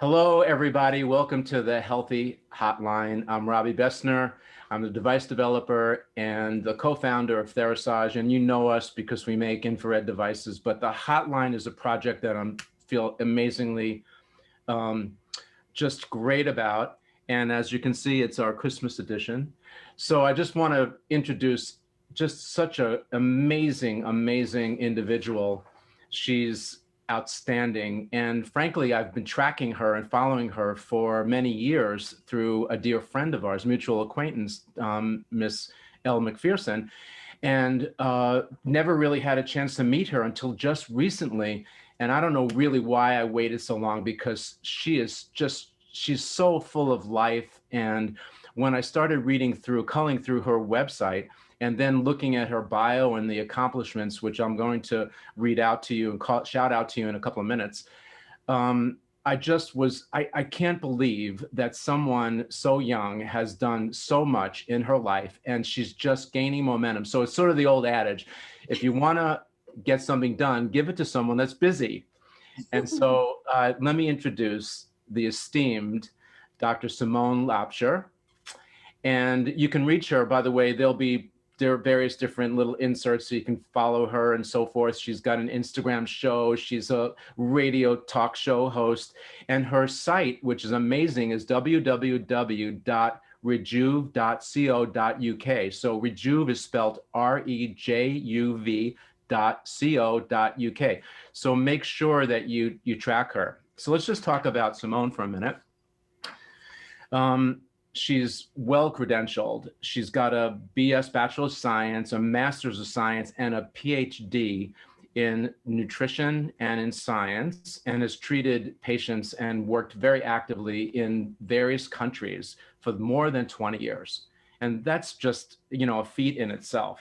Hello, everybody. Welcome to the Healthy Hotline. I'm Robby Besner. I'm the device developer and the co-founder of Therasage, and you know us because we make infrared devices. But the Hotline is a project that I feel amazingly just great about. And as you can see, it's our Christmas edition. So I just want to introduce just such an amazing, amazing individual. She's outstanding. And frankly, I've been tracking her and following her for many years through a dear friend of ours, mutual acquaintance, Miss Elle McPherson, and never really had a chance to meet her until just recently. And I don't know really why I waited so long, because she's so full of life. And when I started culling through her website, and then looking at her bio and the accomplishments, which I'm going to read out to you and shout out to you in a couple of minutes, I can't believe that someone so young has done so much in her life, and she's just gaining momentum. So it's sort of the old adage, if you want to get something done, give it to someone that's busy. And so let me introduce the esteemed Dr. Simone Laubscher. And you can reach her, by the way, there are various different little inserts so you can follow her and so forth. She's got an Instagram show. She's a radio talk show host. And her site, which is amazing, is www.rejuve.co.uk. So Rejuve is spelled REJUV.co.uk. So make sure that you track her. So let's just talk about Simone for a minute. She's well credentialed. She's got a BS, Bachelor of Science, a Master's of Science, and a PhD in nutrition and in science, and has treated patients and worked very actively in various countries for more than 20 years. And that's just, a feat in itself.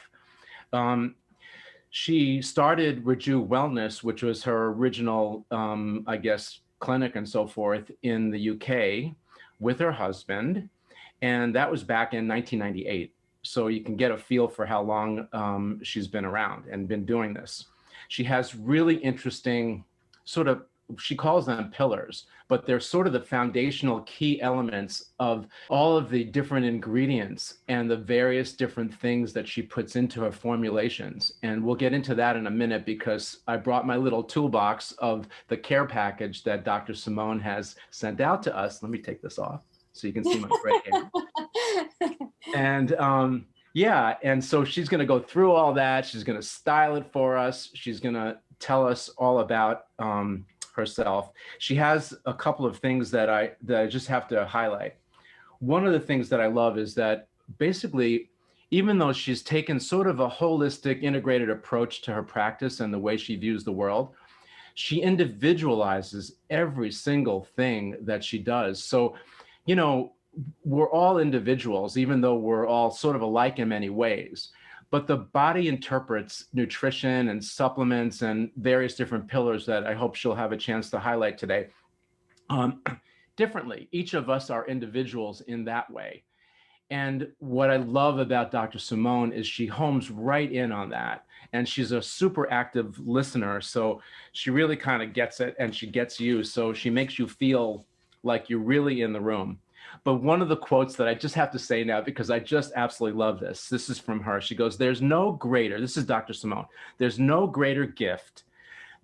She started Rejuve Wellness, which was her original, clinic and so forth in the UK with her husband. And that was back in 1998. So you can get a feel for how long she's been around and been doing this. She has really interesting she calls them pillars, but they're sort of the foundational key elements of all of the different ingredients and the various different things that she puts into her formulations. And we'll get into that in a minute, because I brought my little toolbox of the care package that Dr. Simone has sent out to us. Let me take this off so you can see my gray hair. And and so she's going to go through all that. She's going to style it for us. She's going to tell us all about herself. She has a couple of things that I just have to highlight. One of the things that I love is that basically, even though she's taken sort of a holistic, integrated approach to her practice and the way she views the world, she individualizes every single thing that she does. So, we're all individuals, even though we're all sort of alike in many ways. But the body interprets nutrition and supplements and various different pillars that I hope she'll have a chance to highlight today differently. Each of us are individuals in that way. And what I love about Dr. Simone is she homes right in on that. And she's a super active listener. So she really kind of gets it, and she gets you. So she makes you feel like you're really in the room. But one of the quotes that I just have to say now, because I just absolutely love this. This is from her. She goes, this is Dr. Simone, there's no greater gift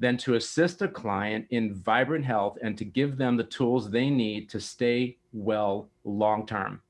than to assist a client in vibrant health and to give them the tools they need to stay well long-term.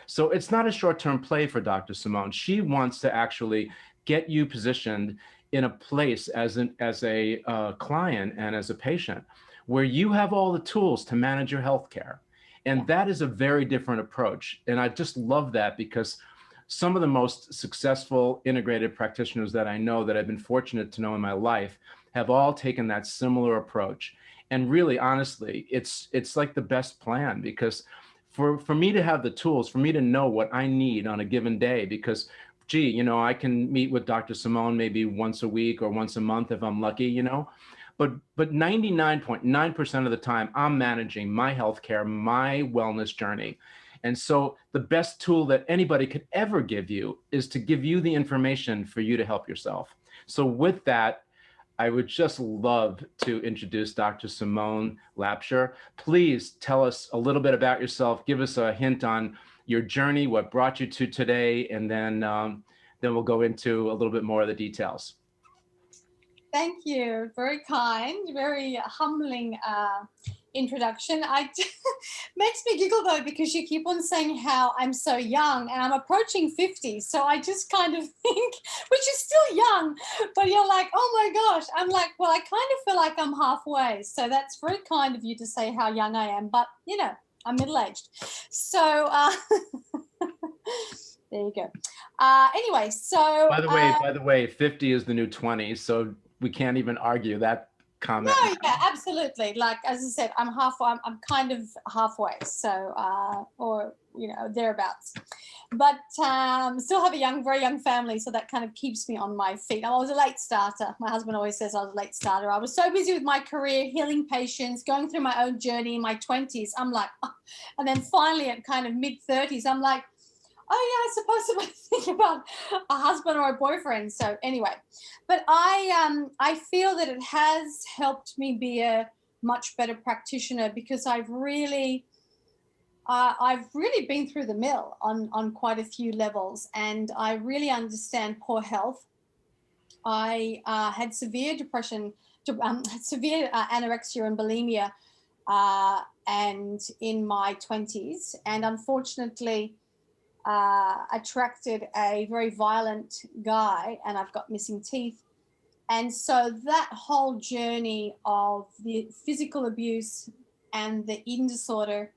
So it's not a short-term play for Dr. Simone. She wants to actually get you positioned in a place as a client and as a patient where you have all the tools to manage your healthcare. And that is a very different approach. And I just love that, because some of the most successful integrated practitioners that I know, that I've been fortunate to know in my life, have all taken that similar approach. And really, honestly, it's like the best plan, because for me to have the tools, for me to know what I need on a given day, because I can meet with Dr. Simone maybe once a week or once a month if I'm lucky, But 99.9% of the time, I'm managing my healthcare, my wellness journey. And so the best tool that anybody could ever give you is to give you the information for you to help yourself. So with that, I would just love to introduce Dr. Simone Laubscher. Please tell us a little bit about yourself. Give us a hint on your journey, what brought you to today, and then we'll go into a little bit more of the details. Thank you. Very kind, very humbling introduction. Makes me giggle though, because you keep on saying how I'm so young, and I'm approaching 50. So I just kind of think, which is still young, but you're like, oh my gosh. I'm like, well, I kind of feel like I'm halfway. So that's very kind of you to say how young I am, but you know, I'm middle-aged. So there you go. Anyway, so by the way, 50 is the new 20, so we can't even argue that comment. No, yeah, absolutely. Like, as I said, I'm halfway. I'm kind of halfway. So, or you know, thereabouts. But still have a very young family, so that kind of keeps me on my feet. I was a late starter. My husband always says I was a late starter. I was so busy with my career, healing patients, going through my own journey in my 20s. I'm like, oh. And then finally at kind of mid-30s, I'm like, oh yeah, I'm supposed to think about a husband or a boyfriend. So anyway, but I feel that it has helped me be a much better practitioner, because I've really been through the mill on quite a few levels, and I really understand poor health. I had severe depression, severe anorexia and bulimia, and in my 20s, and unfortunately attracted a very violent guy, and I've got missing teeth. And so that whole journey of the physical abuse and the eating disorder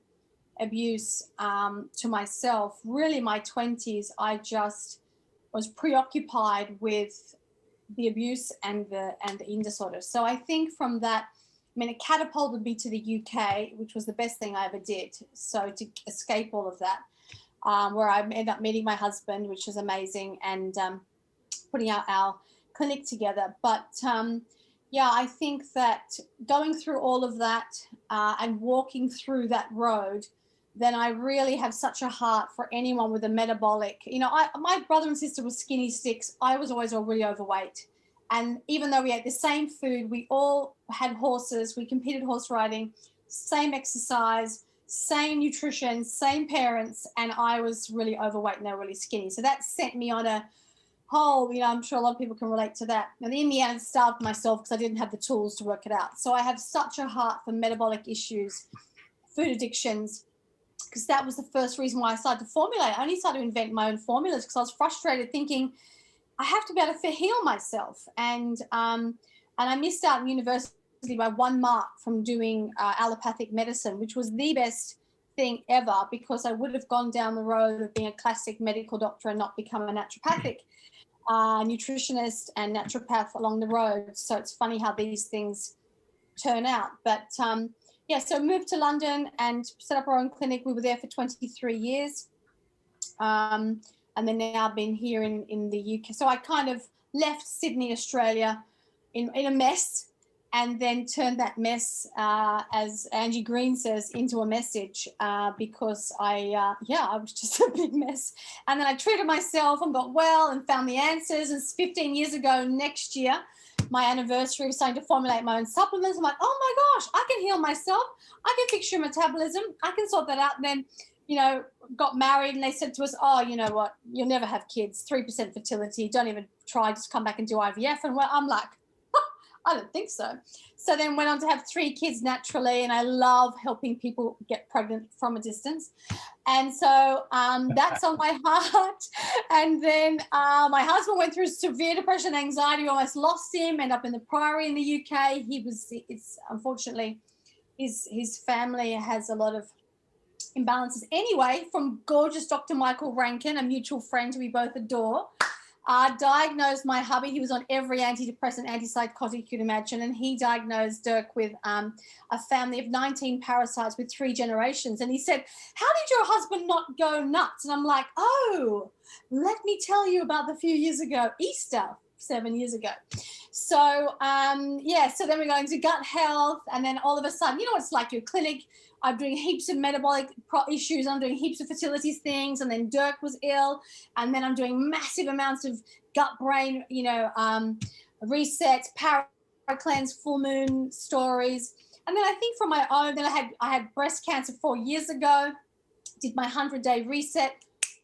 abuse to myself, really my 20s, I just was preoccupied with the abuse and the eating disorder. So I think from that, I mean, it catapulted me to the UK, which was the best thing I ever did. So to escape all of that. Where I ended up meeting my husband, which was amazing, and putting out our clinic together. But yeah, I think that going through all of that and walking through that road, then I really have such a heart for anyone with a metabolic. You know, my brother and sister were skinny sticks. I was always really overweight. And even though we ate the same food, we all had horses, we competed horse riding, same exercise, same nutrition, same parents, and I was really overweight and they were really skinny. So that sent me on a whole, you know, I'm sure a lot of people can relate to that. And in the end, I starved myself because I didn't have the tools to work it out. So I have such a heart for metabolic issues, food addictions, because that was the first reason why I started to formulate. I only started to invent my own formulas because I was frustrated thinking I have to be able to heal myself. And I missed out in university by 1 mark from doing allopathic medicine, which was the best thing ever, because I would have gone down the road of being a classic medical doctor and not become a naturopathic nutritionist and naturopath along the road. So it's funny how these things turn out. But yeah, so moved to London and set up our own clinic. We were there for 23 years. And then now I've been here in the UK. So I kind of left Sydney, Australia in a mess, and then turned that mess, as Angie Green says, into a message, because I was just a big mess. And then I treated myself and got well and found the answers. And 15 years ago, next year, my anniversary, was starting to formulate my own supplements. I'm like, oh my gosh, I can heal myself. I can fix your metabolism. I can sort that out. And then, you know, got married, and they said to us, oh, you know what, you'll never have kids, 3% fertility, don't even try, just come back and do IVF. And I'm like, I don't think so. So then went on to have 3 kids naturally, and I love helping people get pregnant from a distance. And so that's on my heart. And then my husband went through severe depression, anxiety. We almost lost him, ended up in the Priory in the UK. It's unfortunately, his family has a lot of imbalances. Anyway, from gorgeous Dr. Michael Rankin, a mutual friend who we both adore, diagnosed my hubby. He was on every antidepressant, antipsychotic you could imagine, and he diagnosed Dirk with a family of 19 parasites with 3 generations. And he said, how did your husband not go nuts? And I'm like, oh, let me tell you about the few years ago, Easter, 7 years ago. So, so then we go into gut health, and then all of a sudden, you know, it's like your clinic, I'm doing heaps of metabolic issues, I'm doing heaps of fertility things, and then Dirk was ill, and then I'm doing massive amounts of gut-brain, resets, cleanse, full moon stories. And then I think from my own, then I had breast cancer 4 years ago, did my 100-day reset,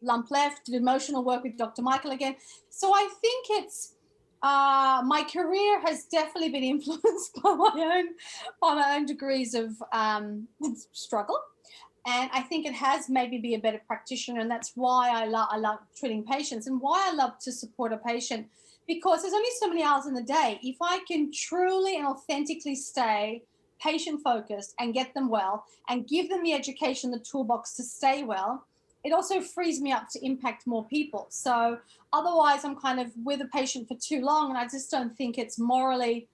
lump left, did emotional work with Dr. Michael again. So I think it's, my career has definitely been influenced by my own degrees of struggle. And I think it has made me be a better practitioner. And that's why I love treating patients, and why I love to support a patient, because there's only so many hours in the day. If I can truly and authentically stay patient focused and get them well and give them the education, the toolbox to stay well, it also frees me up to impact more people. So otherwise I'm kind of with a patient for too long, and I just don't think it's morally,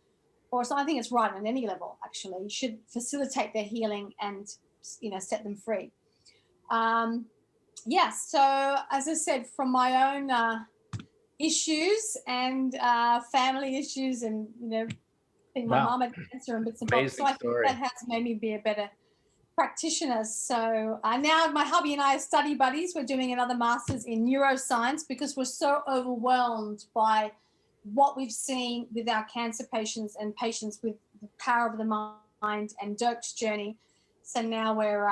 or so I think it's right on any level, actually. You should facilitate their healing and, set them free. So as I said, from my own issues and family issues, and being my mom had cancer and bits and bobs, so I think that has made me be a better practitioner. So now my hubby and I are study buddies. We're doing another master's in neuroscience because we're so overwhelmed by what we've seen with our cancer patients and patients with the power of the mind, and Dirk's journey. So now we're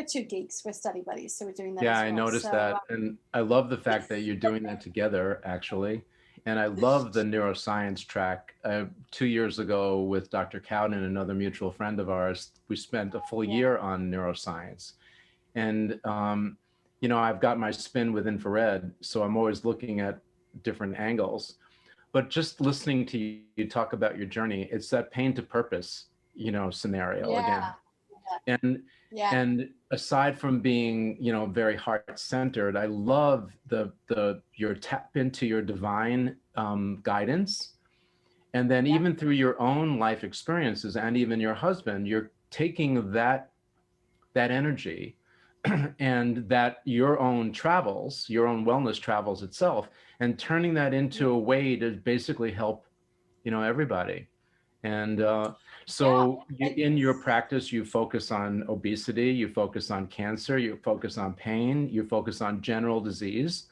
two geeks. We're study buddies, so we're doing that. Yeah, as well. I noticed that, and I love the fact that you're doing that together, actually. And I love the neuroscience track. 2 years ago with Dr. Cowden, another mutual friend of ours, we spent a full year on neuroscience. And, I've got my spin with infrared, so I'm always looking at different angles. But just listening to you talk about your journey, it's that pain to purpose, scenario again. And aside from being, very heart-centered, I love your tap into your divine guidance. And then even through your own life experiences, and even your husband, you're taking that energy and that your own travels, your own wellness travels itself, and turning that into a way to basically help, everybody. And in your practice, you focus on obesity, you focus on cancer, you focus on pain, you focus on general disease.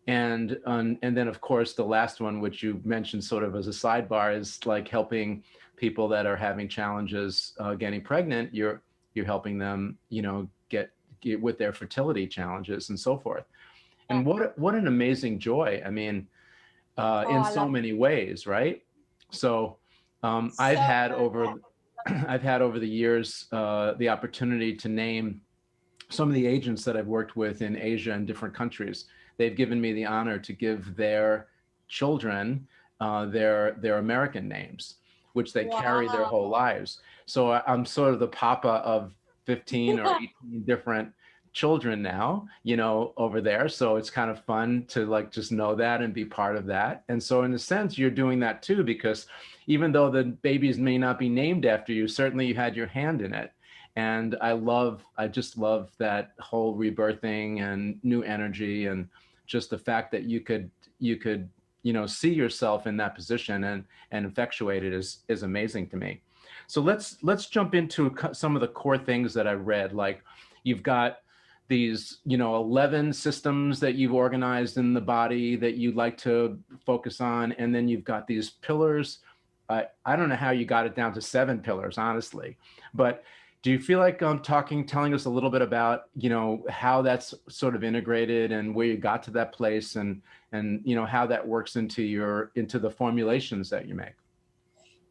And then, of course, the last one, which you mentioned sort of as a sidebar, is like helping people that are having challenges getting pregnant. You're helping them, get with their fertility challenges and so forth. And what an amazing joy. I mean, in so many ways, right? So I've had over the years the opportunity to name some of the agents that I've worked with in Asia and different countries. They've given me the honor to give their children their American names, which they carry their whole lives. So I'm sort of the papa of 15 or 18 different children now, over there. So it's kind of fun to just know that and be part of that. And so in a sense, you're doing that too, because even though the babies may not be named after you, certainly you had your hand in it. And I just love that whole rebirthing and new energy, and just the fact that you could see yourself in that position and effectuate it is amazing to me. So let's jump into some of the core things that I read. Like, you've got these 11 systems that you've organized in the body that you'd like to focus on, and then you've got these pillars. I don't know how you got it down to 7 pillars, honestly, but do you feel like telling us a little bit about how that's sort of integrated and where you got to that place, and how that works into the formulations that you make?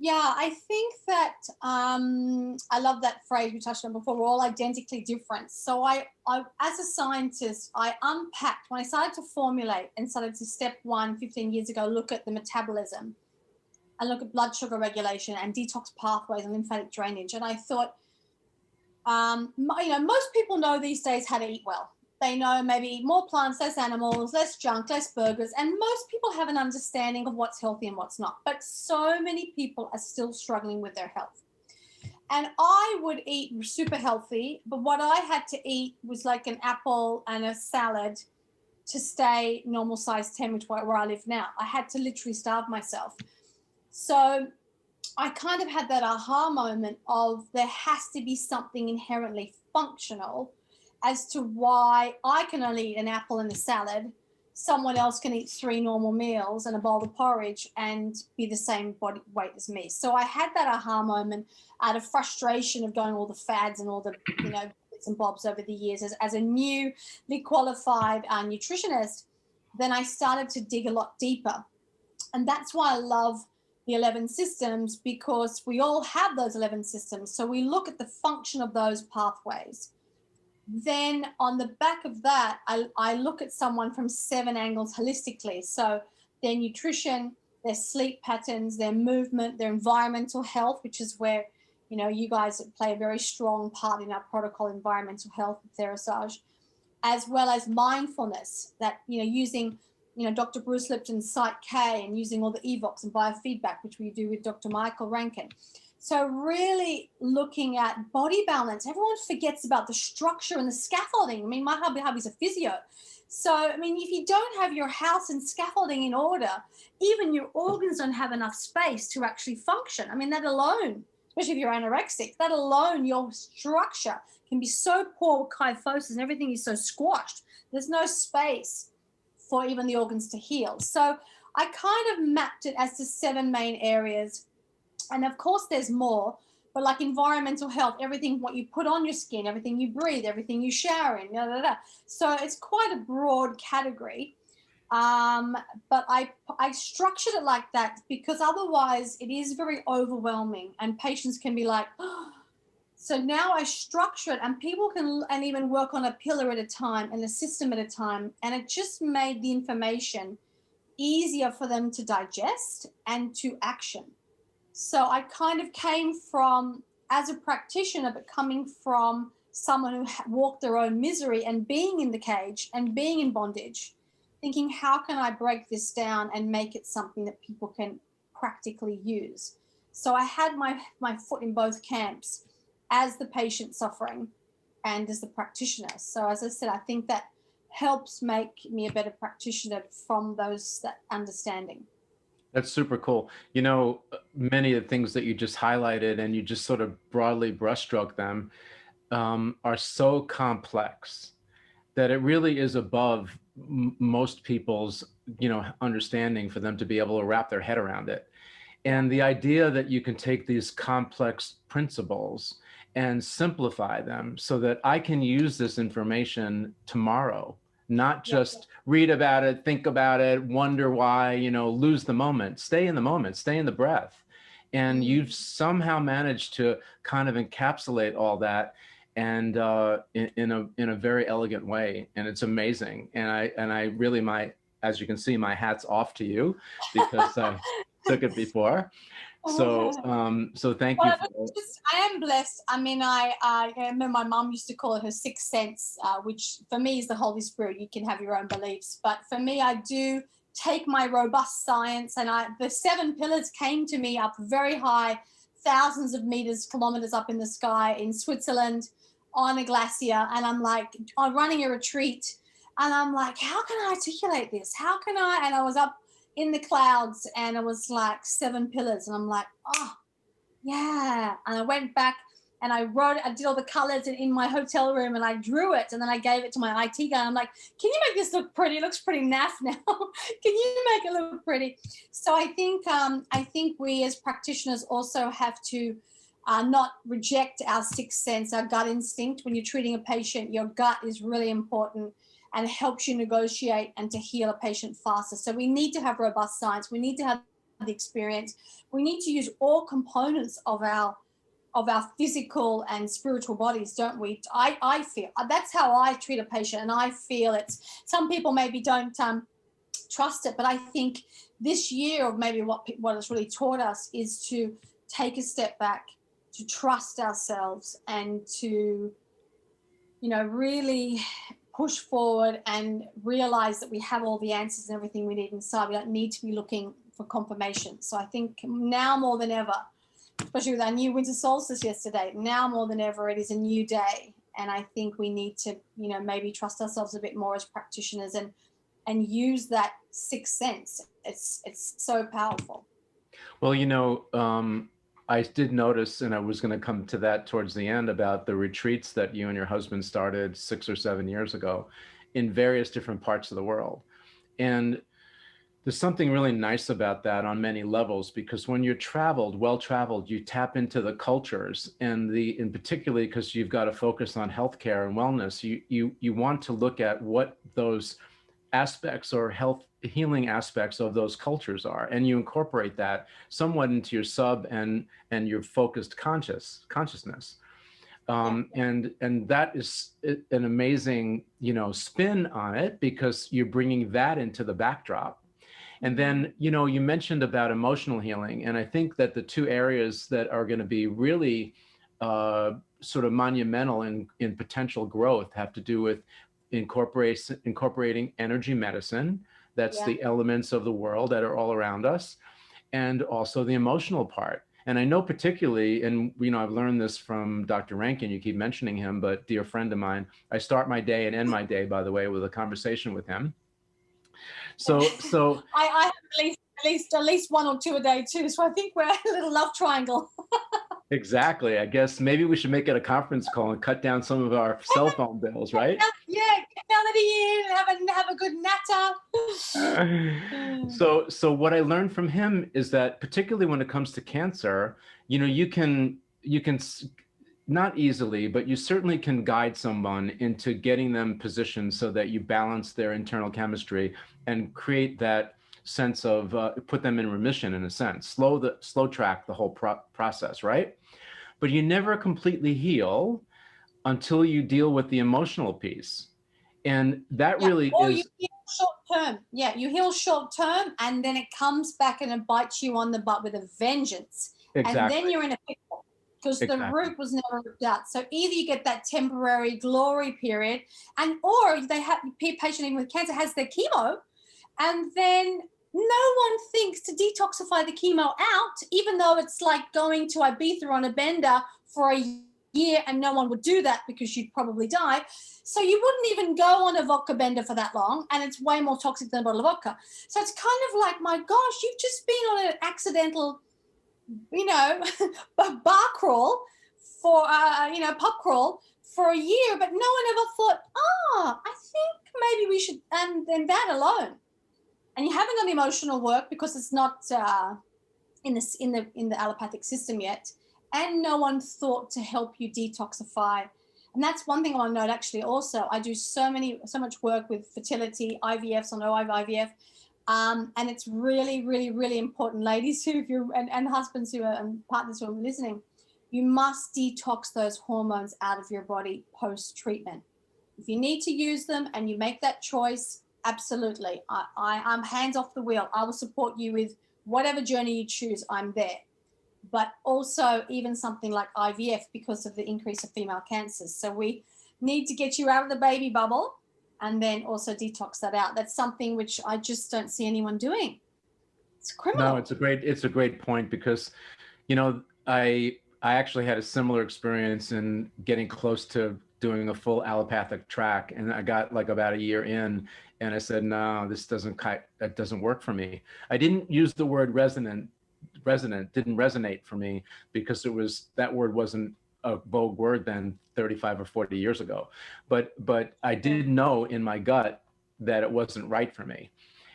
Yeah, I think that I love that phrase we touched on before. We're all identically different. So I as a scientist, I unpacked when I started to formulate and started to step 15 years ago, look at the metabolism and look at blood sugar regulation and detox pathways and lymphatic drainage. And I thought, most people know these days how to eat well. They know maybe eat more plants, less animals, less junk, less burgers. And most people have an understanding of what's healthy and what's not. But so many people are still struggling with their health. And I would eat super healthy, but what I had to eat was like an apple and a salad to stay normal size 10, which is where I live now. I had to literally starve myself. So I kind of had that aha moment of there has to be something inherently functional as to why I can only eat an apple and a salad someone else can eat 3 normal meals and a bowl of porridge and be the same body weight as me. So I had that aha moment out of frustration of going all the fads and all the, bits and bobs over the years as a newly qualified nutritionist. Then I started to dig a lot deeper. And that's why I love the 11 systems, because we all have those 11 systems. So we look at the function of those pathways. Then on the back of that, I look at someone from 7 angles holistically. So their nutrition, their sleep patterns, their movement, their environmental health, which is where, you guys play a very strong part in our protocol, environmental health with Therasage, as well as mindfulness, that, using, Dr. Bruce Lipton's Psych K and using all the EVOX and biofeedback, which we do with Dr. Michael Rankin. So really looking at body balance. Everyone forgets about the structure and the scaffolding. I mean, my hubby's a physio. So, I mean, if you don't have your house and scaffolding in order, even your organs don't have enough space to actually function. I mean, that alone, especially if you're anorexic, that alone, your structure can be so poor with kyphosis and everything is so squashed. There's no space for even the organs to heal. So I kind of mapped it as to 7 main areas. And of course there's more, but like environmental health, everything, what you put on your skin, everything you breathe, everything you shower in, So it's quite a broad category. But I structured it like that because otherwise it is very overwhelming and patients can be like, oh. So now I structure it, and people can and even work on a pillar at a time and a system at a time. And it just made the information easier for them to digest and to action. So I kind of came from, as a practitioner, but coming from someone who walked their own misery and being in the cage and being in bondage, thinking, how can I break this down and make it something that people can practically use? So I had my foot in both camps, as the patient suffering and as the practitioner. So as I said, I think that helps make me a better practitioner from that understanding. That's super cool. Many of the things that you just highlighted and you just sort of broadly brushstroke them are so complex that it really is above most people's, understanding for them to be able to wrap their head around it. And the idea that you can take these complex principles and simplify them so that I can use this information tomorrow, not just read about it, think about it, wonder why, lose the moment, stay in the moment, stay in the breath. And you've somehow managed to kind of encapsulate all that and in a very elegant way. And it's amazing. And I really, as you can see, my hat's off to you because I took it before. So thank you. I am blessed. I mean, I remember my mom used to call it her sixth sense, which for me is the Holy Spirit. You can have your own beliefs, but for me, I do take my robust science, and the 7 pillars came to me up very high, thousands of meters, kilometers up in the sky in Switzerland on a glacier, and I'm like, I'm running a retreat, and I'm like, how can I articulate this? How can I? And I was up in the clouds, and it was like 7 pillars, and I'm like, oh yeah. And I went back and I did all the colors in my hotel room, and I drew it, and then I gave it to my IT guy. I'm like, can you make this look pretty? It looks pretty naff now. Can you make it look pretty? So I think we as practitioners also have to not reject our sixth sense, our gut instinct. When you're treating a patient, your gut is really important and helps you negotiate and to heal a patient faster. So we need to have robust science. We need to have the experience. We need to use all components of our physical and spiritual bodies, don't we? I feel that's how I treat a patient, and I feel it's, some people maybe don't trust it, but I think this year, or maybe what it's really taught us, is to take a step back, to trust ourselves, and to really push forward and realize that we have all the answers and everything we need inside. We don't need to be looking for confirmation. So I think now more than ever, especially with our new winter solstice yesterday, now more than ever, it is a new day. And I think we need to, maybe trust ourselves a bit more as practitioners and use that sixth sense. It's so powerful. Well, I did notice, and I was going to come to that towards the end, about the retreats that you and your husband started 6 or 7 years ago in various different parts of the world. And there's something really nice about that on many levels, because when you're well traveled, you tap into the cultures, and particularly because you've got to focus on healthcare and wellness, you want to look at what those aspects or health healing aspects of those cultures are, and you incorporate that somewhat into your and your focused consciousness. And that is an amazing, spin on it, because you're bringing that into the backdrop. And then, you mentioned about emotional healing. And I think that the two areas that are going to be really sort of monumental in potential growth have to do with incorporating energy medicine. That's the elements of the world that are all around us, and also the emotional part. And I know particularly, and I've learned this from Dr. Rankin, you keep mentioning him, but dear friend of mine, I start my day and end my day, by the way, with a conversation with him. So I have at least one or two a day too. So I think we're a little love triangle. Exactly. I guess maybe we should make it a conference call and cut down some of our cell phone bills, right? Yeah, get Melody in, have a good natter. So what I learned from him is that, particularly when it comes to cancer, you can not easily, but you certainly can guide someone into getting them positioned so that you balance their internal chemistry and create that sense of put them in remission, in a sense, slow track the whole process, right? But you never completely heal until you deal with the emotional piece. And that really or is. You heal short term. Yeah, you heal short term, and then it comes back and it bites you on the butt with a vengeance. Exactly. And then you're in a pickle, because the root was never ripped out. So either you get that temporary glory period, or they have patient even with cancer has their chemo, and then no one thinks to detoxify the chemo out, even though it's like going to Ibiza on a bender for a year, and no one would do that because you'd probably die. So you wouldn't even go on a vodka bender for that long, and it's way more toxic than a bottle of vodka. So it's kind of like, my gosh, you've just been on an accidental, bar crawl for, pub crawl for a year, but no one ever thought, I think maybe we should, and then that alone. And you haven't done the emotional work because it's not in the allopathic system yet, and no one thought to help you detoxify. And that's one thing I want to note, actually. Also, I do so much work with fertility, IVFs, on IVF, and it's really, really, really important, ladies who, and husbands who are, and partners who are listening, you must detox those hormones out of your body post-treatment. If you need to use them and you make that choice, absolutely. I'm hands off the wheel. I will support you with whatever journey you choose. I'm there. But also even something like IVF, because of the increase of female cancers. So we need to get you out of the baby bubble and then also detox that out. That's something which I just don't see anyone doing. It's criminal. No, it's a great point, because, I actually had a similar experience in getting close to doing a full allopathic track, and I got like about a year in, and I said, no, that doesn't work for me. I didn't use the word resonant didn't resonate for me, because that word wasn't a vogue word then 35 or 40 years ago. But I did know in my gut that it wasn't right for me.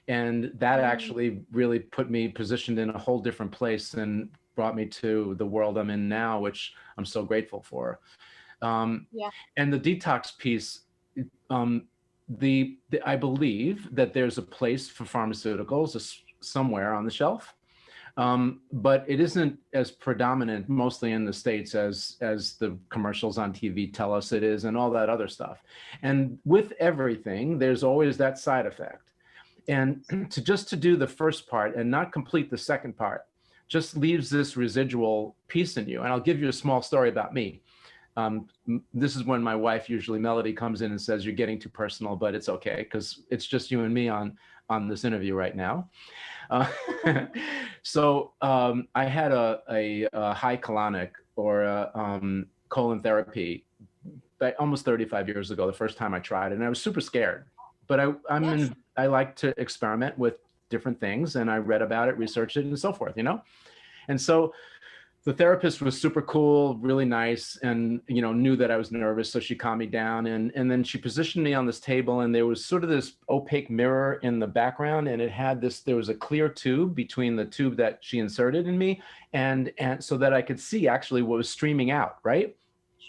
And that actually really put me positioned in a whole different place and brought me to the world I'm in now, which I'm so grateful for. And the detox piece, I believe that there's a place for pharmaceuticals somewhere on the shelf. But it isn't as predominant, mostly in the States, as the commercials on TV tell us it is, and all that other stuff. And with everything, there's always that side effect. And to do the first part and not complete the second part just leaves this residual piece in you. And I'll give you a small story about me. This is when my wife, usually Melody, comes in and says, you're getting too personal, but it's okay, because it's just you and me on this interview right now. So I had a high colonic, or colon therapy, almost 35 years ago, the first time I tried it, and I was super scared. But I like to experiment with different things, and I read about it, researched it, and so forth, And so The therapist was super cool, really nice, and knew that I was nervous, so she calmed me down, and then she positioned me on this table, and there was sort of this opaque mirror in the background, and there was a clear tube between the tube that she inserted in me, and so that I could see actually what was streaming out, right?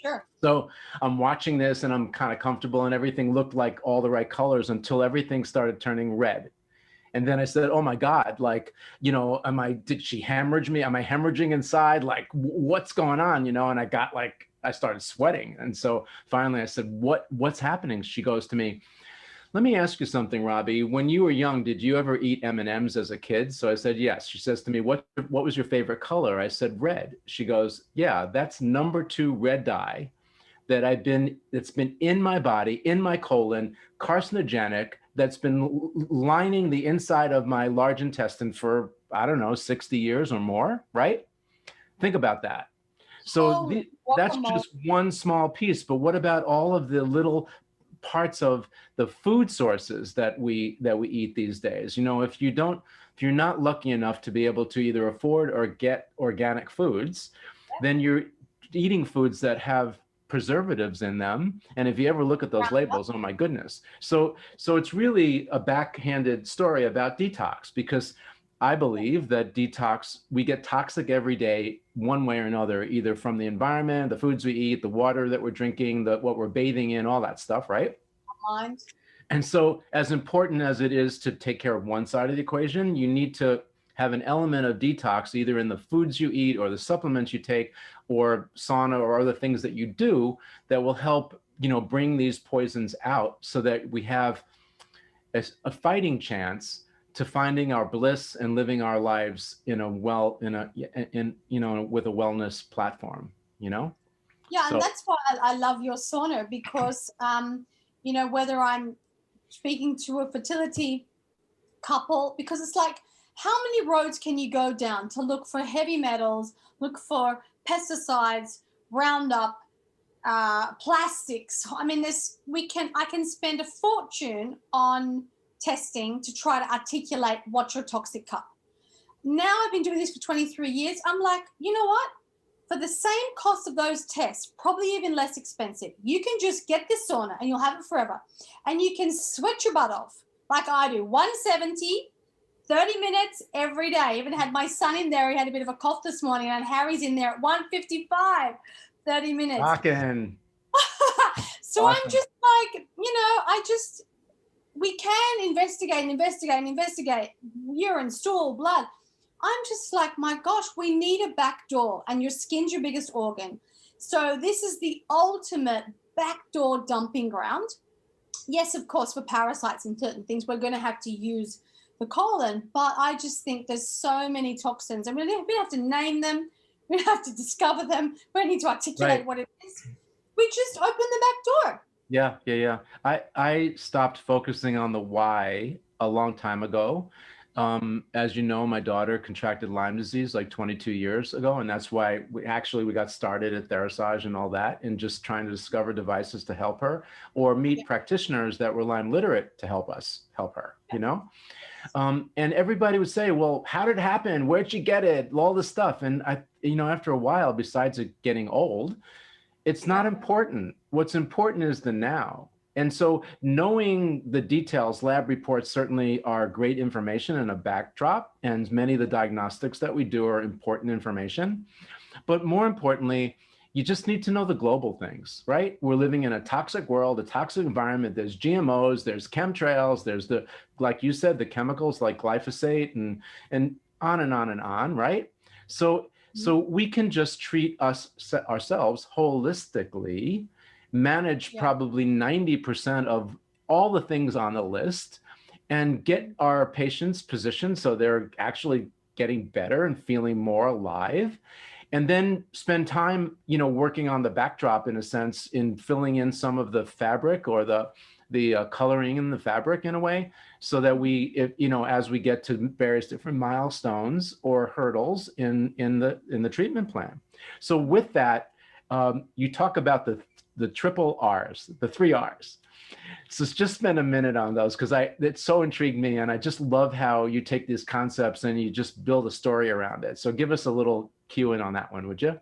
Sure. So I'm watching this and I'm kind of comfortable, and everything looked like all the right colors until everything started turning red. And then I said, oh my God, like, did she hemorrhage me? Am I hemorrhaging inside? Like, what's going on? And I started sweating. And so finally I said, what's happening? She goes to me, let me ask you something, Robby. When you were young, did you ever eat M&Ms as a kid? So I said, yes. She says to me, what was your favorite color? I said, red. She goes, yeah, that's number 2 red dye that's been in my body, in my colon, carcinogenic, that's been lining the inside of my large intestine for, I don't know, 60 years or more, right? Think about that. So that's just one small piece, but what about all of the little parts of the food sources that we eat these days? If you're not lucky enough to be able to either afford or get organic foods, then you're eating foods that have preservatives in them, and if you ever look at those labels, oh my goodness. So it's really a backhanded story about detox, because I believe that we get toxic every day one way or another, either from the environment, the foods we eat, the water that we're drinking, what we're bathing in, all that stuff, right? And so as important as it is to take care of one side of the equation, you need to have an element of detox either in the foods you eat or the supplements you take or sauna or other things that you do that will help, bring these poisons out, so that we have a fighting chance to finding our bliss and living our lives with a wellness platform, Yeah, and that's why I love your sauna, because whether I'm speaking to a fertility couple, because it's like, how many roads can you go down to look for heavy metals, look for pesticides, Roundup, plastics? I mean, I can spend a fortune on testing to try to articulate what's your toxic cup. Now I've been doing this for 23 years. I'm like, you know what? For the same cost of those tests, probably even less expensive, you can just get this sauna and you'll have it forever. And you can sweat your butt off like I do. 170, 30 minutes every day. I even had my son in there. He had a bit of a cough this morning, and Harry's in there at 155, 30 minutes. Rockin'. So awesome. I'm just like, we can investigate, urine, stool, blood. I'm just like, my gosh, we need a back door, and your skin's your biggest organ. So this is the ultimate backdoor dumping ground. Yes, of course, for parasites and certain things, we're going to have to use the colon, but I just think there's so many toxins, and we don't have to name them. We don't have to discover them. We don't need to articulate what it is. We just open the back door. Yeah. I stopped focusing on the why a long time ago. As you know, my daughter contracted Lyme disease like 22 years ago, and that's why we got started at Therasage and all that, and just trying to discover devices to help her, or meet practitioners that were Lyme literate to help her, and everybody would say, well, how did it happen? Where'd you get it? All this stuff. And after a while, besides it getting old, it's not important. What's important is the now. And so knowing the details, lab reports certainly are great information and a backdrop, and many of the diagnostics that we do are important information. But more importantly, you just need to know the global things, right? We're living in a toxic world, a toxic environment. There's GMOs, there's chemtrails, there's like you said, the chemicals like glyphosate and on and on and on, right? So we can just treat ourselves holistically, manage probably 90% of all the things on the list, and get our patients positioned so they're actually getting better and feeling more alive. And then spend time, working on the backdrop, in a sense, in filling in some of the fabric or the coloring in the fabric in a way, so that as we get to various different milestones or hurdles in the treatment plan. So with that, you talk about the triple R's, the 3 R's. So just spend a minute on those, because it so intrigued me, and I just love how you take these concepts and you just build a story around it. So give us a little cue in on that one, would you?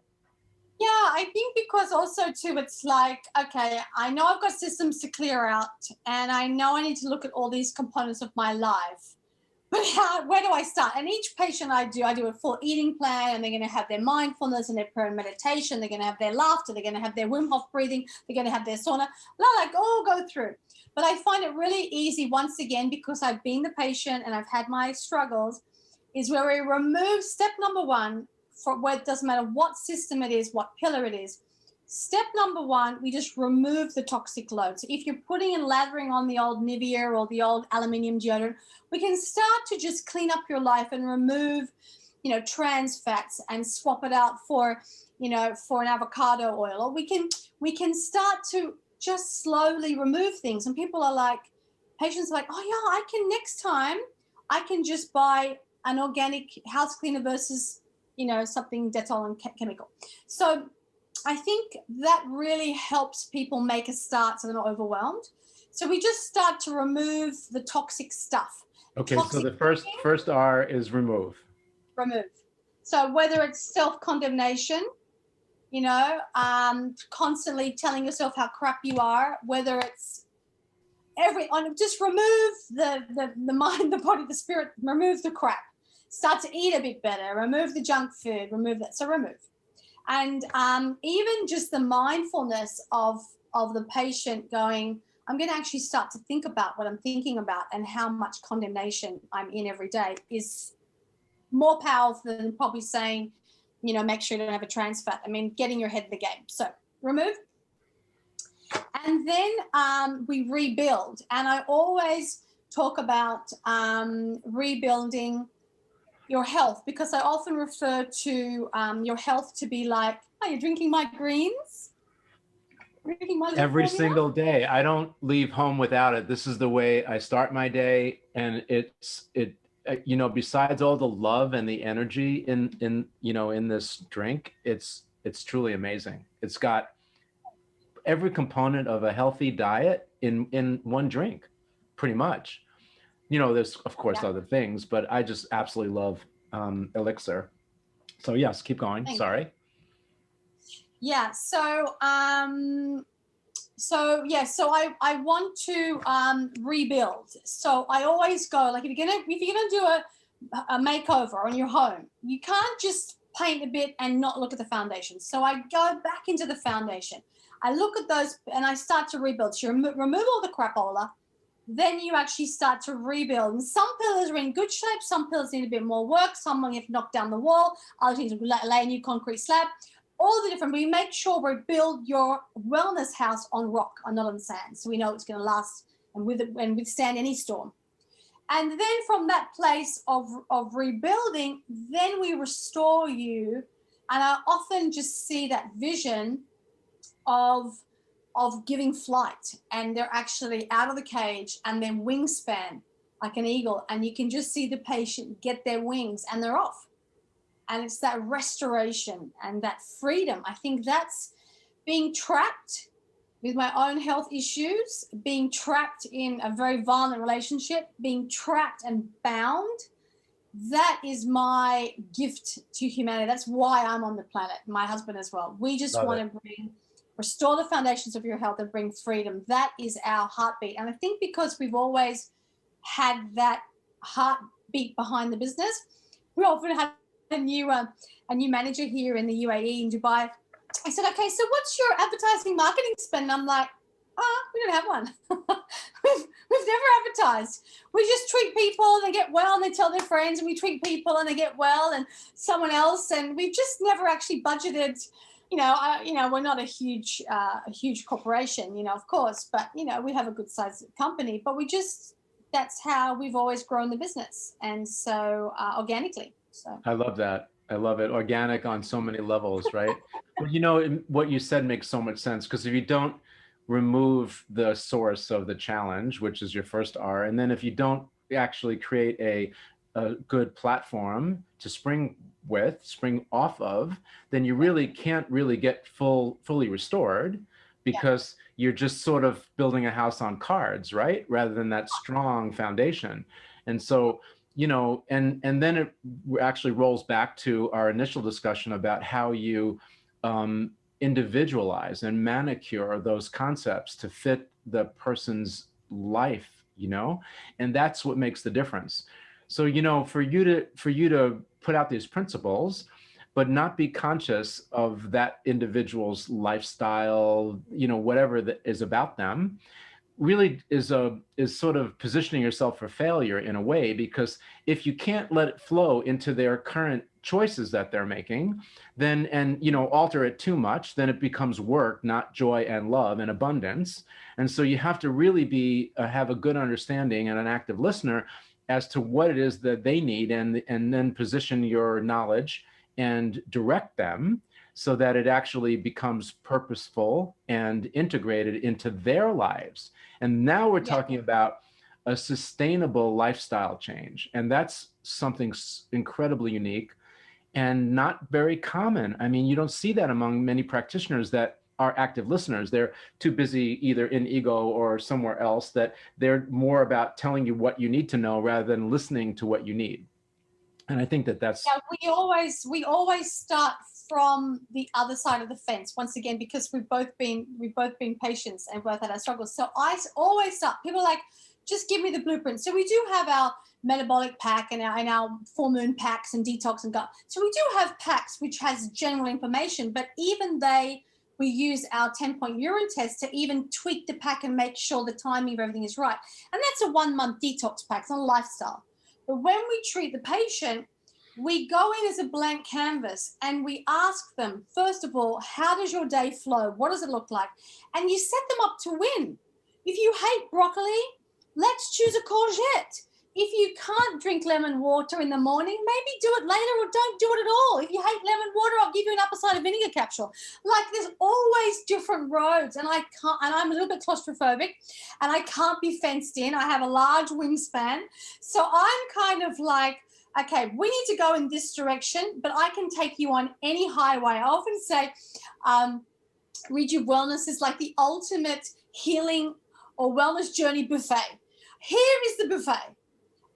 Yeah, I think because also too, it's like, okay, I know I've got systems to clear out, and I know I need to look at all these components of my life. But where do I start? And each patient I do a full eating plan, and they're going to have their mindfulness and their prayer and meditation. They're going to have their laughter. They're going to have their Wim Hof breathing. They're going to have their sauna. Like all go through. But I find it really easy, once again, because I've been the patient and I've had my struggles, is where we remove step number one, for where it doesn't matter what system it is, what pillar it is. Step number one, we just remove the toxic load. So if you're putting and lathering on the old Nivea or the old aluminium deodorant, we can start to just clean up your life and remove, trans fats, and swap it out for, for an avocado oil. Or we can start to just slowly remove things. And people are like, patients are like, oh yeah, next time I can just buy an organic house cleaner versus, something Dettol and chemical. So I think that really helps people make a start so they're not overwhelmed. So we just start to remove the toxic stuff. Okay, so the first R is remove. Remove. So whether it's self-condemnation, constantly telling yourself how crap you are, whether it's just remove the mind, the body, the spirit, remove the crap. Start to eat a bit better, remove the junk food, remove that. So remove. And even just the mindfulness of the patient going, I'm going to actually start to think about what I'm thinking about and how much condemnation I'm in every day, is more powerful than probably saying, make sure you don't have a trans fat. I mean, getting your head in the game. So remove. And then we rebuild. And I always talk about rebuilding your health, because I often refer to your health to be like, are you drinking my greens? Drinking my every single day. I don't leave home without it. This is the way I start my day, and besides all the love and the energy in this drink, it's truly amazing. It's got every component of a healthy diet in one drink, pretty much. There's of course other things, but I just absolutely love Elixir. So yes, keep going. Sorry. Yeah. So I want to rebuild. So I always go, like, if you're gonna do a makeover on your home, you can't just paint a bit and not look at the foundation. So I go back into the foundation. I look at those and I start to rebuild. So you remove all the crapola. Then you actually start to rebuild. And some pillars are in good shape. Some pillars need a bit more work. Some you have to knock down the wall. Others need to lay a new concrete slab. All the different. We make sure we build your wellness house on rock, and not on sand. So we know it's going to last and withstand any storm. And then from that place of rebuilding, then we restore you. And I often just see that vision of giving flight, and they're actually out of the cage and then wingspan like an eagle, and you can just see the patient get their wings and they're off. And it's that restoration and that freedom. I think that's being trapped with my own health issues, being trapped in a very violent relationship, being trapped and bound. That is my gift to humanity. That's why I'm on the planet, my husband as well. We just want to restore the foundations of your health and bring freedom. That is our heartbeat. And I think because we've always had that heartbeat behind the business, we often have a new manager here in the UAE, in Dubai. I said, okay, so what's your advertising marketing spend? And I'm like, we don't have one. we've never advertised. We just treat people and they get well and they tell their friends, and we treat people and they get well and someone else. And we've just never actually budgeted. We're not a huge corporation, of course, but, we have a good sized company, but that's how we've always grown the business. And so organically. So I love that. I love it. Organic on so many levels, right? But what you said makes so much sense, because if you don't remove the source of the challenge, which is your first R, and then if you don't actually create a good platform to spring off of, then you really can't really get fully restored. because you're just sort of building a house on cards, right? Rather than that strong foundation. And so, you know, and then it actually rolls back to our initial discussion about how you individualize and manicure those concepts to fit the person's life, you know, and that's what makes the difference. So, you know, for you to put out these principles, but not be conscious of that individual's lifestyle, you know, whatever that is about them, really is sort of positioning yourself for failure in a way, because if you can't let it flow into their current choices that they're making, then, and you know, alter it too much, then it becomes work, not joy and love and abundance. And so you have to really be have a good understanding and an active listener as to what it is that they need, and then position your knowledge and direct them so that it actually becomes purposeful and integrated into their lives. And now we're talking about a sustainable lifestyle change. And that's something incredibly unique and not very common. I mean, you don't see that among many practitioners that are active listeners. They're too busy either in ego or somewhere else, that they're more about telling you what you need to know rather than listening to what you need. And I think that that's... Yeah, we always start from the other side of the fence once again, because we've both been patients and both had our struggles. So I always start. People are like, just give me the blueprint. So we do have our metabolic pack and our full moon packs and detox and gut. So we do have packs which has general information, but even we use our 10-point urine test to even tweak the pack and make sure the timing of everything is right. And that's a 1-month detox pack. It's not a lifestyle. But when we treat the patient, we go in as a blank canvas and we ask them, first of all, how does your day flow? What does it look like? And you set them up to win. If you hate broccoli, let's choose a courgette. If you can't drink lemon water in the morning, maybe do it later or don't do it at all. If you hate lemon water, I'll give you an apple cider vinegar capsule. Like, there's always different roads, and I'm a little bit claustrophobic and I can't be fenced in. I have a large wingspan. So I'm kind of like, okay, we need to go in this direction, but I can take you on any highway. I often say, Rejuve Wellness is like the ultimate healing or wellness journey buffet. Here is the buffet.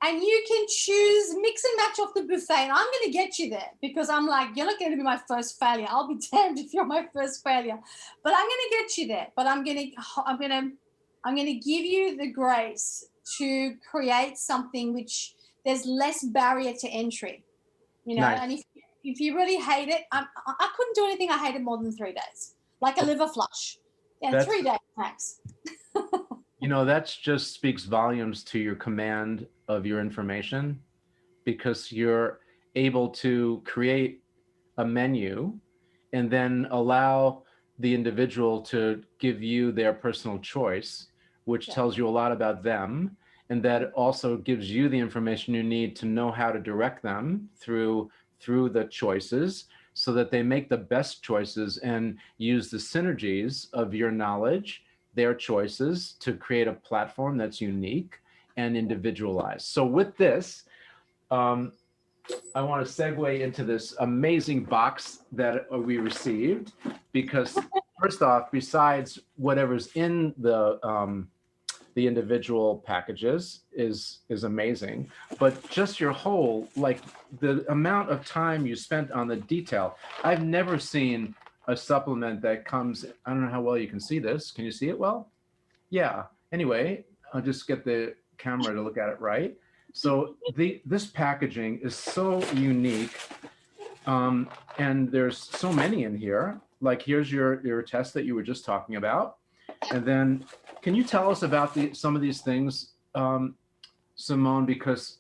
And you can choose, mix and match off the buffet. And I'm going to get you there, because I'm like, you're not going to be my first failure. I'll be damned if you're my first failure. But I'm going to get you there. But I'm going to give you the grace to create something which there's less barrier to entry. You know, Nice. and if you really hate it, I couldn't do anything I hated more than 3 days. Like a liver flush. Yeah, 3 days max. You know, that just speaks volumes to your command of your information, because you're able to create a menu and then allow the individual to give you their personal choice, which tells you a lot about them. And that also gives you the information you need to know how to direct them through the choices, so that they make the best choices and use the synergies of your knowledge, their choices, to create a platform that's unique and individualized. So with this, I want to segue into this amazing box that we received, because first off, besides whatever's in the individual packages is amazing, but just your whole, like, the amount of time you spent on the detail. I've never seen a supplement that comes, I don't know how well you can see this. Can you see it well? Yeah. Anyway, I'll just get the camera to look at it right. So this packaging is so unique, and there's so many in here. Like, here's your test that you were just talking about. And then, can you tell us about some of these things, Simone? Because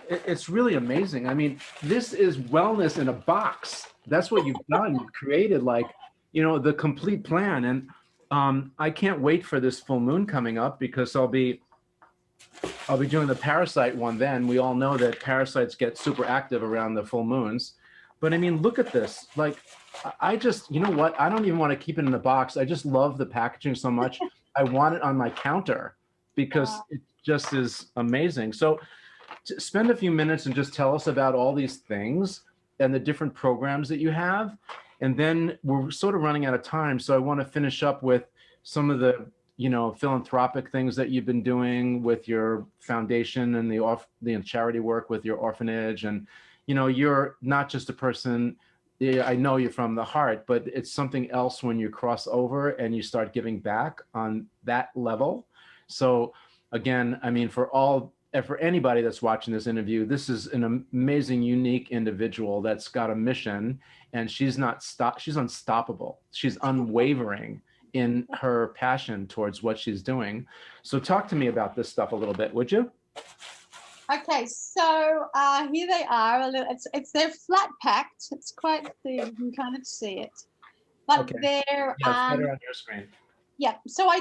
it's really amazing. I mean, this is wellness in a box. That's what you've done. You've created, like, you know, the complete plan. And I can't wait for this full moon coming up, because I'll be doing the parasite one then. We all know that parasites get super active around the full moons. But I mean, look at this. Like, I just, you know what? I don't even want to keep it in the box. I just love the packaging so much. I want it on my counter, because it just is amazing. So spend a few minutes and just tell us about all these things and the different programs that you have. And then we're sort of running out of time. So I want to finish up with some of the, philanthropic things that you've been doing with your foundation and the charity work with your orphanage. And, you're not just a person, yeah, I know you're from the heart, but it's something else when you cross over and you start giving back on that level. So again, I mean, for anybody that's watching this interview, this is an amazing, unique individual that's got a mission, and she's unstoppable. She's unwavering in her passion towards what she's doing. So talk to me about this stuff a little bit, would you? Okay, so here they are. They're flat packed. It's quite thin. You can kind of see it, but Okay. they're Yeah, it's better on your screen. yeah. So I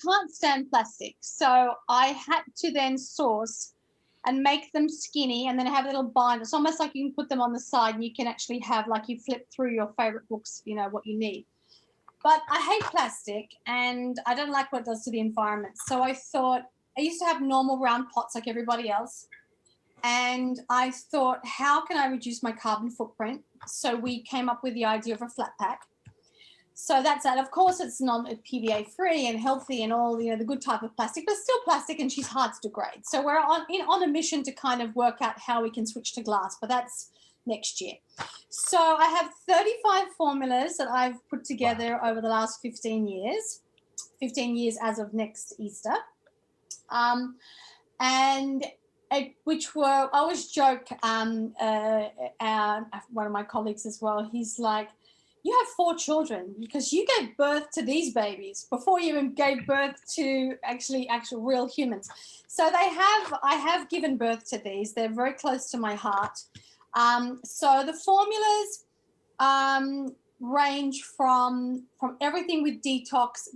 can't stand plastic, so I had to then source and make them skinny, and then have a little binder. It's almost like you can put them on the side, and you can actually have, like, you flip through your favorite books, what you need. But I hate plastic, and I don't like what it does to the environment. So I thought, I used to have normal round pots like everybody else. And I thought, how can I reduce my carbon footprint? So we came up with the idea of a flat pack. So that's that. Of course, it's non-PVA free and healthy and all, the good type of plastic, but still plastic, and she's hard to degrade. So we're on a mission to kind of work out how we can switch to glass, but that's next year. So I have 35 formulas that I've put together over the last 15 years as of next Easter. And which were, I always joke, one of my colleagues as well, he's like, you have 4 children because you gave birth to these babies before you even gave birth to actual real humans. So I have given birth to these. They're very close to my heart. So the formulas range from everything with detox,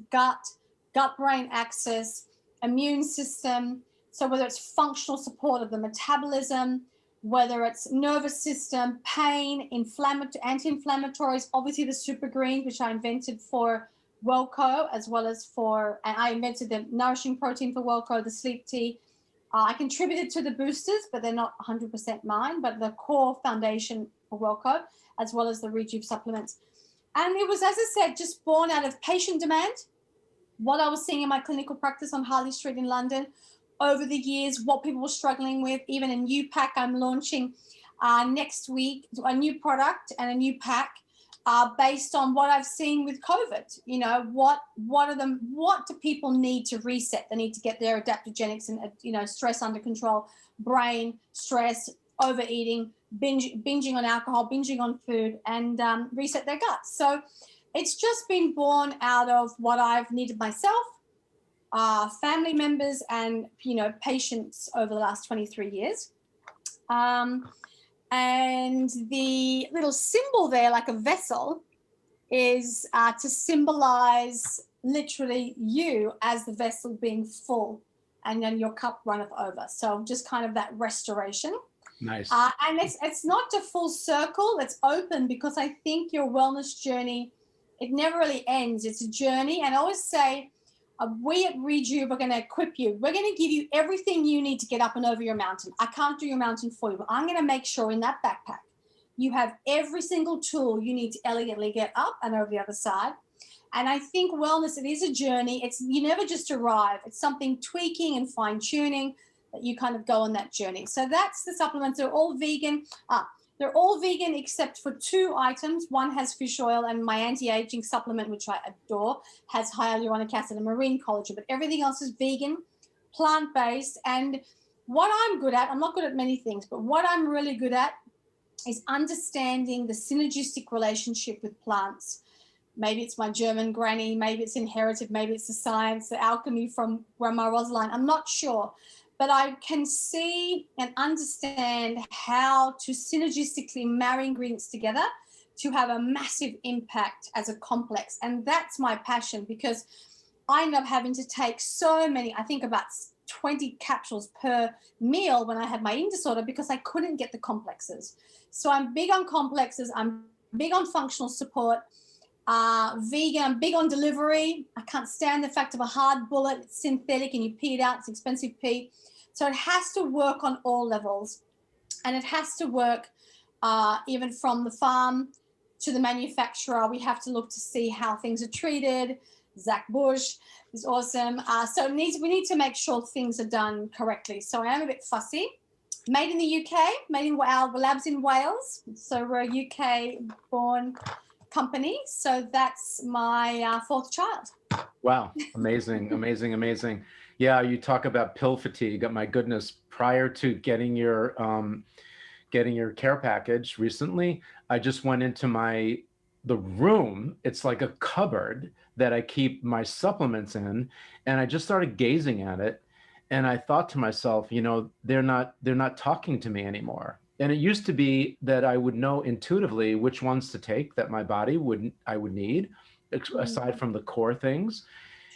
gut-brain axis, immune system. So whether it's functional support of the metabolism, whether it's nervous system, pain, anti-inflammatories, obviously the super green, which I invented for Wellco, as well as and I invented the nourishing protein for Wellco, the sleep tea. I contributed to the boosters, but they're not 100% mine, but the core foundation for Wellco, as well as the Rejuve supplements. And it was, as I said, just born out of patient demand, what I was seeing in my clinical practice on Harley Street in London over the years, what people were struggling with. Even a new pack I'm launching next week, a new product and a new pack based on what I've seen with COVID. What do people need to reset? They need to get their adaptogenics and stress under control, brain stress, overeating, binging on alcohol, binging on food, and reset their guts. So it's just been born out of what I've needed myself, family members, and patients over the last 23 years. And the little symbol there, like a vessel, is to symbolize literally you as the vessel being full, and then your cup runneth over. So just kind of that restoration. Nice. And it's not a full circle. It's open, because I think your wellness journey, it never really ends. It's a journey. And I always say, we at Rejuve are going to equip you. We're going to give you everything you need to get up and over your mountain. I can't do your mountain for you, but I'm going to make sure in that backpack you have every single tool you need to elegantly get up and over the other side. And I think wellness, it is a journey. You never just arrive. It's something tweaking and fine tuning that you kind of go on that journey. So that's the supplements. They're all vegan. They're all vegan except for 2 items. One has fish oil, and my anti-aging supplement, which I adore, has hyaluronic acid and marine collagen. But everything else is vegan, plant-based. And what I'm good at, I'm not good at many things, but what I'm really good at is understanding the synergistic relationship with plants. Maybe it's my German granny, maybe it's inherited, maybe it's the science, the alchemy from Grandma Rosaline. I'm not sure. But I can see and understand how to synergistically marry ingredients together to have a massive impact as a complex. And that's my passion, because I ended up having to take so many, I think about 20 capsules per meal when I had my eating disorder, because I couldn't get the complexes. So I'm big on complexes. I'm big on functional support. Vegan, I'm big on delivery. I can't stand the fact of a hard bullet. It's synthetic and you pee it out. It's expensive pee. So it has to work on all levels, and it has to work even from the farm to the manufacturer. We have to look to see how things are treated. Zach Bush is awesome. So we need to make sure things are done correctly. So I am a bit fussy. Made in the UK, made in our labs in Wales. So we're a UK-born company. So that's my fourth child. Wow, amazing, amazing, amazing. Yeah, you talk about pill fatigue. My goodness, prior to getting your care package recently, I just went into the room. It's like a cupboard that I keep my supplements in, and I just started gazing at it. And I thought to myself, you know, they're not talking to me anymore. And it used to be that I would know intuitively which ones to take that my body I would need, aside from the core things.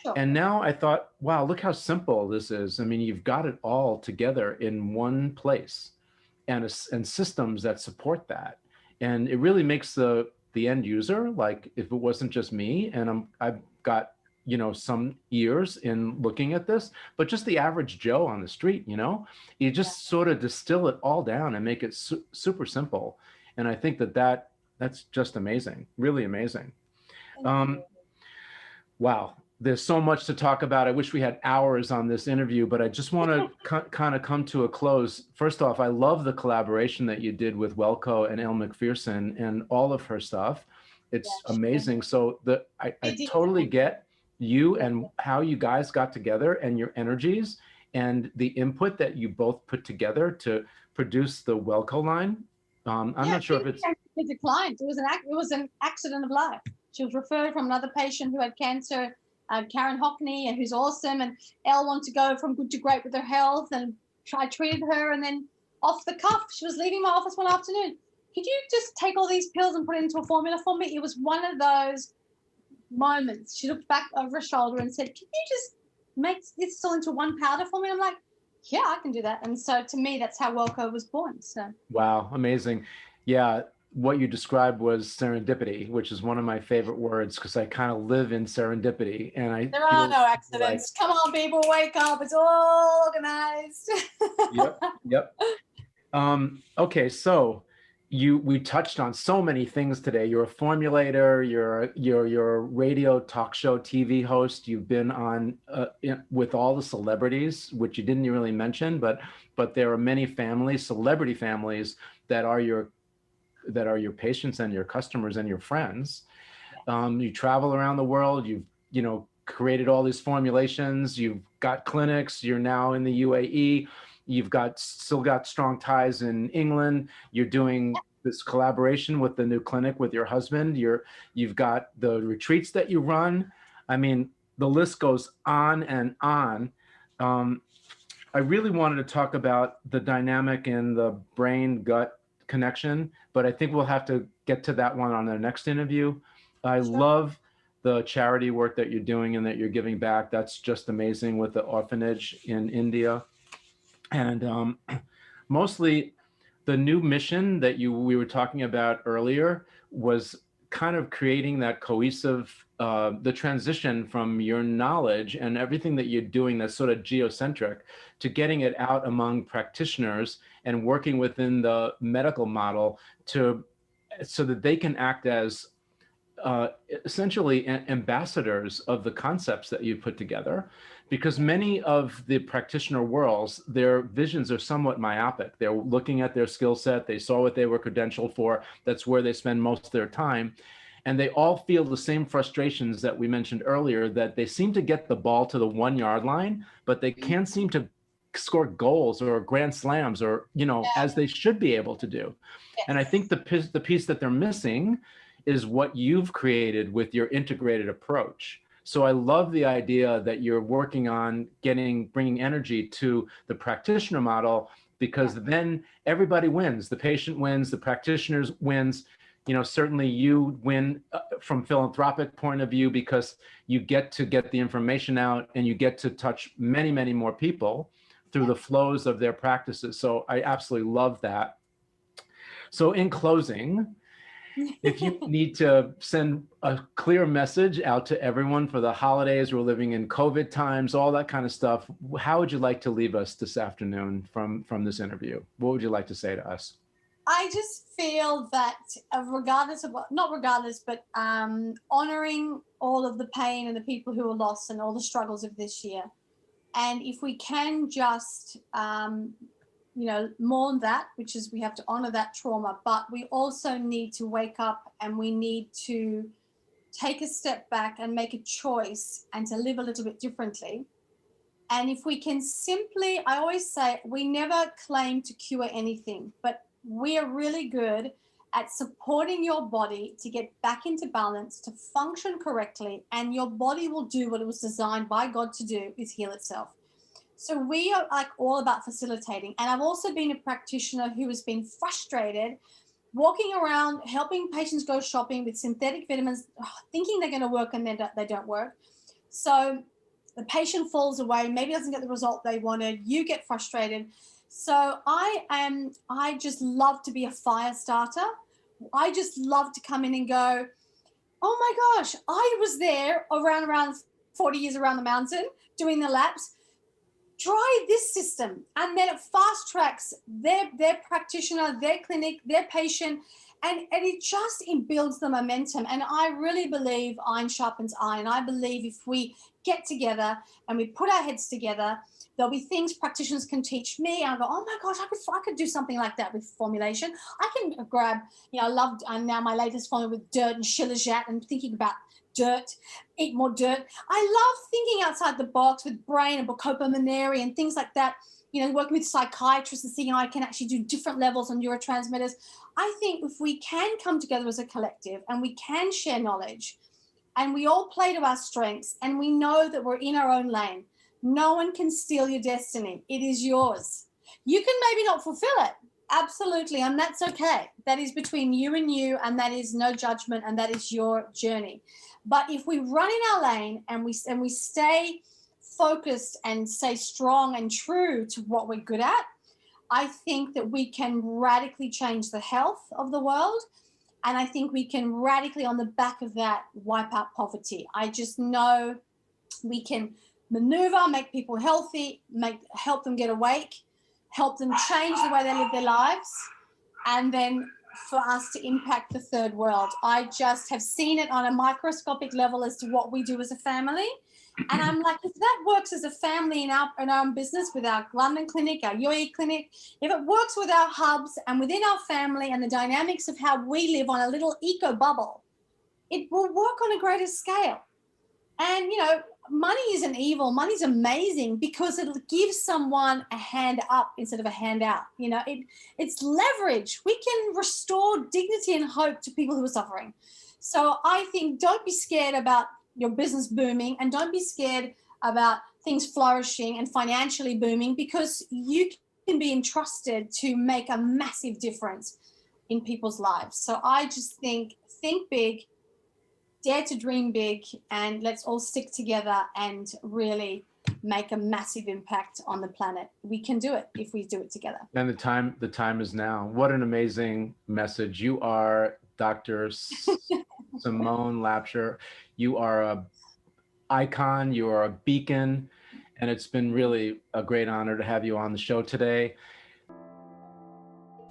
Sure. And now I thought, wow, look how simple this is. I mean, you've got it all together in one place, and systems that support that. And it really makes the end user, like if it wasn't just me, and I've got, you know, some years in looking at this, but just the average Joe on the street, you know, you just sort of distill it all down and make it super simple. And I think that's just amazing, really amazing. Wow, there's so much to talk about. I wish we had hours on this interview, but I just want to kind of come to a close. First off, I love the collaboration that you did with Welco and Elle McPherson and all of her stuff. It's amazing. So I totally get you and how you guys got together and your energies and the input that you both put together to produce the Welco line. I'm not sure if it's declined. It was an accident of life. She was referred from another patient who had cancer, Karen Hockney, and who's awesome. And Elle wanted to go from good to great with her health, and I treated her. And then off the cuff, she was leaving my office one afternoon. Could you just take all these pills and put it into a formula for me? It was one of those moments. She looked back over her shoulder and said, "Can you just make this all into one powder for me?" I'm like, "Yeah, I can do that." And so to me, that's how Welco was born. So wow, amazing. Yeah, what you described was serendipity, which is one of my favorite words because I kind of live in serendipity. And there are no accidents. Come on, people, wake up. It's all organized. Yep. Okay, so we touched on so many things today. You're a formulator, you're a radio talk show TV host. You've been on with all the celebrities, which you didn't really mention, but there are many families, celebrity families, that are your patients and your customers and your friends. You travel around the world. You've created all these formulations. You've got clinics. You're now in the UAE. You've still got strong ties in England. You're doing this collaboration with the new clinic with your husband. You've got the retreats that you run. I mean, the list goes on and on. I really wanted to talk about the dynamic in the brain-gut connection, but I think we'll have to get to that one on the next interview. I love the charity work that you're doing and that you're giving back. That's just amazing with the orphanage in India. And mostly the new mission that we were talking about earlier was kind of creating that cohesive, the transition from your knowledge and everything that you're doing that's sort of geocentric to getting it out among practitioners and working within the medical model so that they can act as essentially ambassadors of the concepts that you put together, because many of the practitioner worlds, their visions are somewhat myopic. They're looking at their skill set. They saw what they were credentialed for. That's where they spend most of their time. And they all feel the same frustrations that we mentioned earlier, that they seem to get the ball to the 1 yard line, but they can't seem to score goals or grand slams or, as they should be able to do. And I think the piece that they're missing is what you've created with your integrated approach. So I love the idea that you're working on bringing energy to the practitioner model, because then everybody wins. The patient wins, the practitioners wins. Certainly you win from philanthropic point of view, because you get to get the information out and you get to touch many, many more people through the flows of their practices. So I absolutely love that. So in closing, if you need to send a clear message out to everyone for the holidays, we're living in COVID times, all that kind of stuff, how would you like to leave us this afternoon from this interview? What would you like to say to us? I just feel that regardless of what, not regardless, but honoring all of the pain and the people who are lost and all the struggles of this year. And if we can just, mourn that, which is we have to honor that trauma, but we also need to wake up and we need to take a step back and make a choice and to live a little bit differently. And if we can simply, I always say, we never claim to cure anything, but we are really good at supporting your body to get back into balance, to function correctly, and your body will do what it was designed by God to do, is heal itself. So we are like all about facilitating. And I've also been a practitioner who has been frustrated walking around helping patients go shopping with synthetic vitamins, thinking they're going to work and they don't work. So the patient falls away, maybe doesn't get the result they wanted, you get frustrated. So I just love to be a fire starter. I just love to come in and go, oh my gosh, I was there around 40 years around the mountain doing the laps. Try this system. And then it fast tracks their practitioner, their clinic, their patient, and it builds the momentum. And I really believe iron sharpens iron. I believe if we get together and we put our heads together, there'll be things practitioners can teach me. And I go, oh my gosh, I could do something like that with formulation. I can grab, I loved now my latest formula with dirt and shilajit and thinking about dirt, eat more dirt. I love thinking outside the box with brain and Bacopa Maneri and things like that. Working with psychiatrists and seeing I can actually do different levels on neurotransmitters. I think if we can come together as a collective and we can share knowledge and we all play to our strengths and we know that we're in our own lane, no one can steal your destiny. It is yours. You can maybe not fulfill it. Absolutely. And that's okay. That is between you, and that is no judgment, and that is your journey. But if we run in our lane and we stay focused and stay strong and true to what we're good at, I think that we can radically change the health of the world. And I think we can radically, on the back of that, wipe out poverty. I just know we can maneuver, make people healthy, help them get awake, help them change the way they live their lives, and then for us to impact the third world. I just have seen it on a microscopic level as to what we do as a family. And I'm like, if that works as a family in our own business with our London clinic, our UAE clinic, if it works with our hubs and within our family and the dynamics of how we live on a little eco bubble, it will work on a greater scale. And, money isn't evil. Money's amazing because it gives someone a hand up instead of a handout. It's leverage. We can restore dignity and hope to people who are suffering. So I think don't be scared about your business booming and don't be scared about things flourishing and financially booming, because you can be entrusted to make a massive difference in people's lives. So I just think big, dare to dream big, and let's all stick together and really make a massive impact on the planet. We can do it if we do it together. And the time is now. What an amazing message. You are Dr. Simone Laubscher. You are a icon, you are a beacon, and it's been really a great honor to have you on the show today.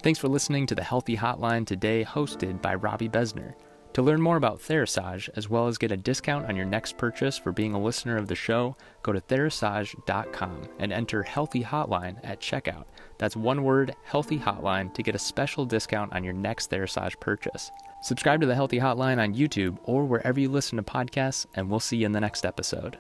Thanks for listening to the Healthy Hotline today, hosted by Robby Besner. To learn more about Therasage, as well as get a discount on your next purchase for being a listener of the show, go to Therasage.com and enter Healthy Hotline at checkout. That's one word, Healthy Hotline, to get a special discount on your next Therasage purchase. Subscribe to the Healthy Hotline on YouTube or wherever you listen to podcasts, and we'll see you in the next episode.